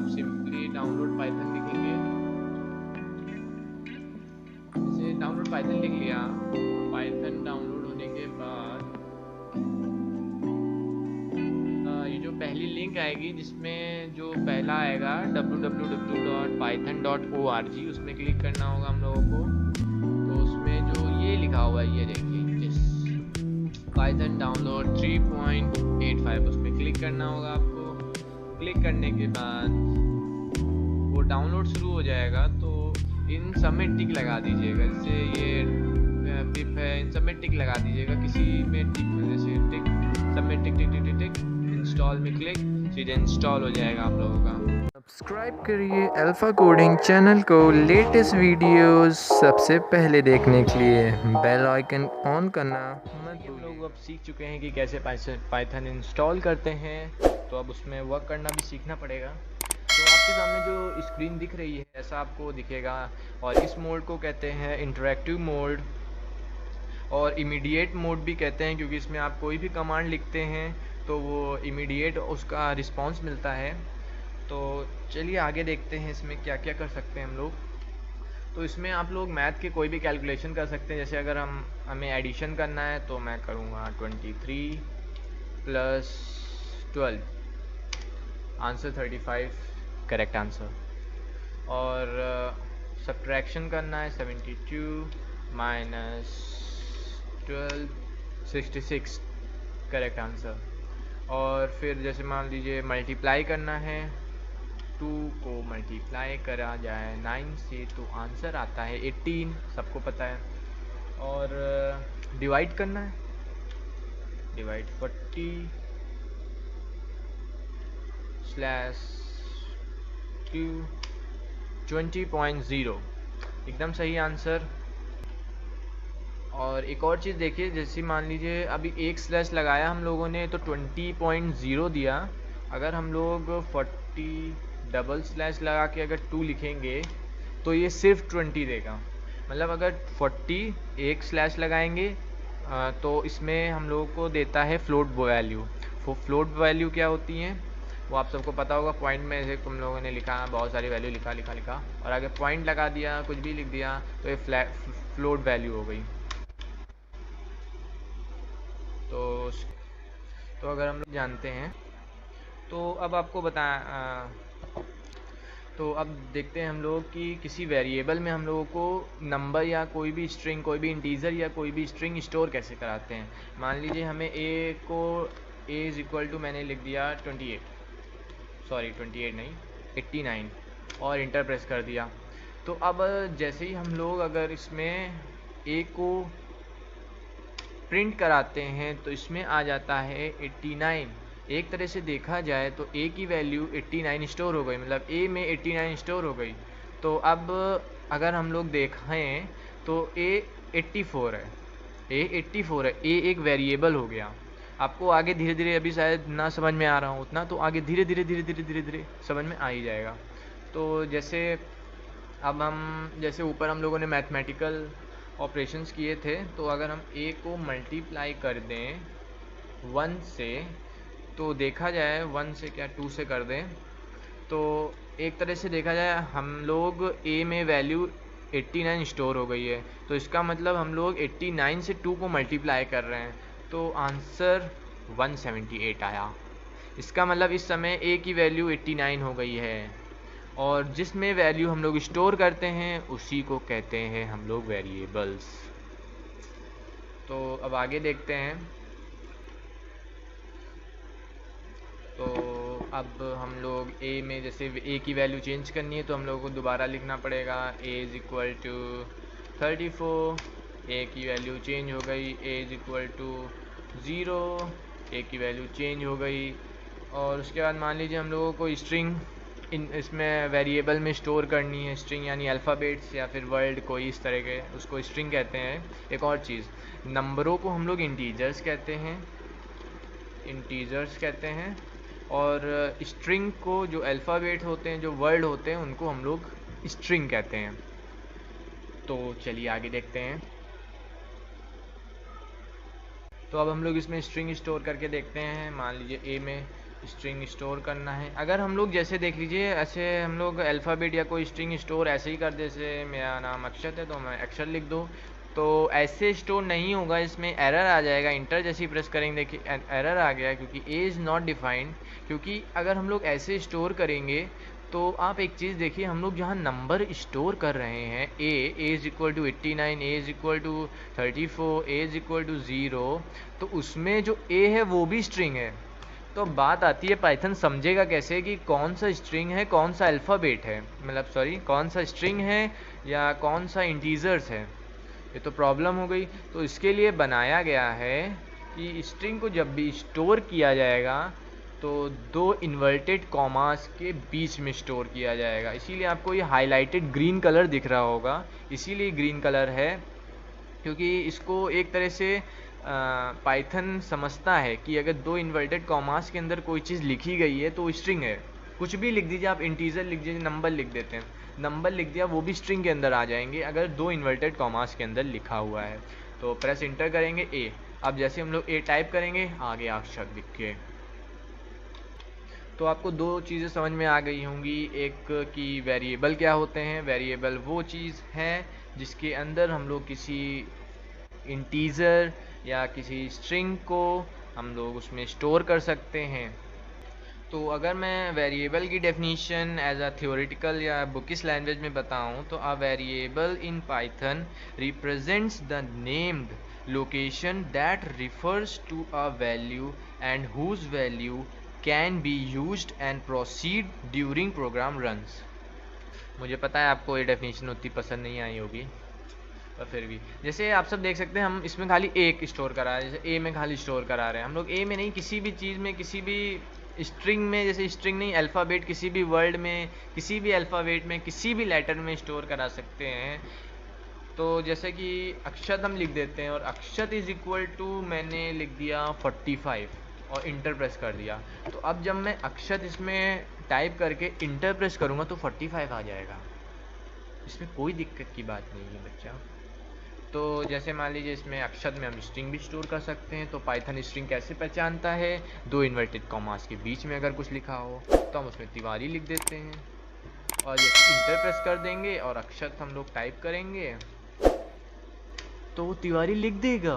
आप simply download Python लिखेंगे। जैसे डाउनलोड पाइथन लिख लिया, पाइथन डाउनलोड होने के बाद ये जो पहली लिंक आएगी जिसमें जो पहला आएगा www.python.org, उसमें क्लिक करना होगा हम लोगों को। तो उसमें जो ये लिखा हुआ है ये देखिए, जिस पाइथन डाउनलोड 3.85 उसमें क्लिक करना होगा आपको। क्लिक करने के बाद वो डाउनलोड शुरू हो जाएगा। तो इन सब में टिक लगा दीजिएगा, जैसे ये पिप है, इन सब में टिक लगा दीजिएगा, किसी में टिक, जैसे टिक, सब में टिक टिक टिक टिक टिक, इंस्टॉल में क्लिक, सीधे इंस्टॉल हो जाएगा आप लोगों का। सब्सक्राइब करिए अल्फा कोडिंग चैनल को लेटेस्ट वीडियोस सबसे पहले देखने के लिए बेल आइकन ऑन करना मत हम भूलिए। लोग अब सीख चुके हैं कि कैसे पाइथन इंस्टॉल करते हैं, तो अब उसमें वर्क करना भी सीखना पड़ेगा। तो आपके सामने जो स्क्रीन दिख रही है ऐसा आपको दिखेगा, और इस मोड को कहते हैं इंटरैक्टिव मोड, और इमीडिएट मोड भी कहते हैं, क्योंकि इसमें आप कोई भी कमांड लिखते हैं तो वो इमीडिएट उसका रिस्पांस मिलता है। तो चलिए आगे देखते हैं इसमें क्या क्या कर सकते हैं हम लोग। तो इसमें आप लोग मैथ के कोई भी कैलकुलेशन कर सकते हैं। जैसे अगर हमें एडिशन करना है तो मैं करूँगा 23 + 12, आंसर 35, करेक्ट आंसर। और सब्ट्रैक्शन करना है 72 - 12, 66, करेक्ट आंसर। और फिर जैसे मान लीजिए मल्टीप्लाई करना है, 2 को मल्टीप्लाई करा जाए 9 से तो आंसर आता है 18, सबको पता है। और डिवाइड करना है, डिवाइड 40/2, 20.0, एकदम सही आंसर। और एक और चीज़ देखिए, जैसे मान लीजिए अभी एक स्लैश लगाया हम लोगों ने तो 20.0 दिया। अगर हम लोग 40 डबल स्लैश लगा के अगर 2 लिखेंगे तो ये सिर्फ 20 देगा। मतलब अगर 40 एक स्लैश लगाएंगे तो इसमें हम लोगों को देता है फ्लोट वैल्यू। फ्लोट वैल्यू क्या होती हैं वो आप सबको पता होगा। पॉइंट में जैसे तुम लोगों ने लिखा, बहुत सारी वैल्यू लिखा लिखा लिखा, और आगे पॉइंट लगा दिया, कुछ भी लिख दिया, तो ये फ्लोट वैल्यू हो गई। तो अगर हम लोग जानते हैं तो अब आपको तो अब देखते हैं हम लोग कि किसी वेरिएबल में हम लोगों को नंबर या कोई भी स्ट्रिंग, कोई भी इंटीजर या कोई भी स्ट्रिंग स्टोर कैसे कराते हैं। मान लीजिए हमें a इज़ इक्वल टू मैंने लिख दिया 28 नहीं 89, और इंटर प्रेस कर दिया। तो अब जैसे ही हम लोग अगर इसमें a को प्रिंट कराते हैं तो इसमें आ जाता है 89। एक तरह से देखा जाए तो a की वैल्यू 89 स्टोर हो गई, मतलब a में 89 स्टोर हो गई। तो अब अगर हम लोग देखें तो a 84 है, a एक वेरिएबल हो गया। आपको आगे धीरे धीरे, अभी शायद ना समझ में आ रहा हूँ उतना, तो आगे धीरे धीरे धीरे धीरे धीरे धीरे समझ में आ ही जाएगा। तो जैसे अब हम, जैसे ऊपर हम लोगों ने मैथमेटिकल ऑपरेशंस किए थे, तो अगर हम a को मल्टीप्लाई कर दें 1 से, तो देखा जाए 1 से क्या 2 से कर दें, तो एक तरह से देखा जाए हम लोग a में वैल्यू 89 स्टोर हो गई है। तो इसका मतलब हम लोग 89 से 2 को मल्टीप्लाई कर रहे हैं, तो आंसर 178 आया। इसका मतलब इस समय a की वैल्यू 89 हो गई है, और जिसमें वैल्यू हम लोग स्टोर करते हैं उसी को कहते हैं हम लोग वेरिएबल्स। तो अब आगे देखते हैं। तो अब हम लोग a में, जैसे a की वैल्यू चेंज करनी है तो हम लोगों को दोबारा लिखना पड़ेगा a is equal to 34, a की वैल्यू चेंज हो गई, a is equal to 0, a की वैल्यू चेंज हो गई। और उसके बाद मान लीजिए हम लोगों को स्ट्रिंग इसमें वेरिएबल में स्टोर करनी है, स्ट्रिंग यानी अल्फ़ाबेट्स या फिर वर्ड, कोई इस तरह के, उसको स्ट्रिंग कहते हैं। एक और चीज़, नंबरों को हम लोग इंटीजर्स कहते हैं, और स्ट्रिंग को, जो अल्फ़ाबेट होते हैं, जो वर्ड होते हैं, उनको हम लोग स्ट्रिंग कहते हैं। तो चलिए आगे देखते हैं। तो अब हम लोग इसमें स्ट्रिंग स्टोर करके देखते हैं। मान लीजिए a में स्ट्रिंग स्टोर करना है। अगर हम लोग जैसे देख लीजिए, ऐसे हम लोग अल्फ़ाबेट या कोई स्ट्रिंग स्टोर ऐसे ही कर दे, जैसे मेरा नाम अक्षत है तो मैं अक्षर लिख दूँ, तो ऐसे स्टोर नहीं होगा, इसमें एरर आ जाएगा। इंटर जैसे ही प्रेस करेंगे देखिए एरर आ गया, क्योंकि ए इज़ नॉट डिफाइंड। क्योंकि अगर हम लोग ऐसे स्टोर करेंगे तो आप एक चीज़ देखिए, हम लोग जहाँ नंबर स्टोर कर रहे हैं, A is equal to 89, A is equal to 34, A is equal to 0, तो उसमें जो ए है वो भी स्ट्रिंग है। तो बात आती है पाइथन समझेगा कैसे कि कौन सा स्ट्रिंग है, कौन सा अल्फ़ाबेट है, मतलब सॉरी कौन सा स्ट्रिंग है या कौन सा इंटीजर्स है। ये तो प्रॉब्लम हो गई। तो इसके लिए बनाया गया है कि स्ट्रिंग को जब भी स्टोर किया जाएगा तो दो इन्वर्टेड कॉमास के बीच में स्टोर किया जाएगा। इसीलिए आपको ये हाईलाइटेड ग्रीन कलर दिख रहा होगा, इसीलिए ग्रीन कलर है, क्योंकि इसको एक तरह से पाइथन समझता है कि अगर दो इन्वर्टेड कॉमास के अंदर कोई चीज़ लिखी गई है तो स्ट्रिंग है। कुछ भी लिख दीजिए, आप इंटीजर लिख दीजिए, नंबर लिख देते हैं, नंबर लिख दिया, वो भी स्ट्रिंग के अंदर आ जाएंगे अगर दो इन्वर्टेड कॉमास के अंदर लिखा हुआ है। तो प्रेस इंटर करेंगे ए। अब जैसे हम लोग ए टाइप करेंगे, आगे अक्षर लिख के। तो आपको दो चीज़ें समझ में आ गई होंगी, एक कि वेरिएबल क्या होते हैं। वेरिएबल वो चीज़ है जिसके अंदर हम लोग किसी इंटीजर या किसी स्ट्रिंग को हम लोग उसमें स्टोर कर सकते हैं। तो अगर मैं वेरिएबल की डेफिनेशन एज अ थ्योरेटिकल या बुकिश लैंग्वेज में बताऊं, तो a variable in Python represents the named location that refers to a value and whose value can be used and proceed during program runs. मुझे पता है आपको ये डेफिनेशन उतनी पसंद नहीं आई होगी, पर फिर भी जैसे आप सब देख सकते हैं, हम इसमें खाली एक स्टोर करा रहे हैं, जैसे ए में खाली स्टोर करा रहे हैं हम लोग। ए में नहीं, किसी भी चीज़ में, किसी भी स्ट्रिंग में, जैसे स्ट्रिंग नहीं, अल्फ़ाबेट, किसी भी वर्ड में, किसी भी अल्फ़ाबेट में, किसी भी लेटर में स्टोर करा सकते हैं। तो जैसे कि अक्षत हम लिख देते हैं, और अक्षत इज़ इक्वल टू मैंने लिख दिया 45 और इंटर प्रेस कर दिया। तो अब जब मैं अक्षत इसमें टाइप करके इंटर प्रेस करूँगा तो 45 आ जाएगा, इसमें कोई दिक्कत की बात नहीं है बच्चा। तो जैसे मान लीजिए इसमें अक्षर में हम स्ट्रिंग भी स्टोर कर सकते हैं। तो पाइथन स्ट्रिंग कैसे पहचानता है, दो इन्वर्टेड कॉमास के बीच में अगर कुछ लिखा हो तो हम उसमें तिवारी लिख देते हैं, और जैसे इंटर प्रेस कर देंगे और अक्षर हम लोग टाइप करेंगे तो वो तिवारी लिख देगा।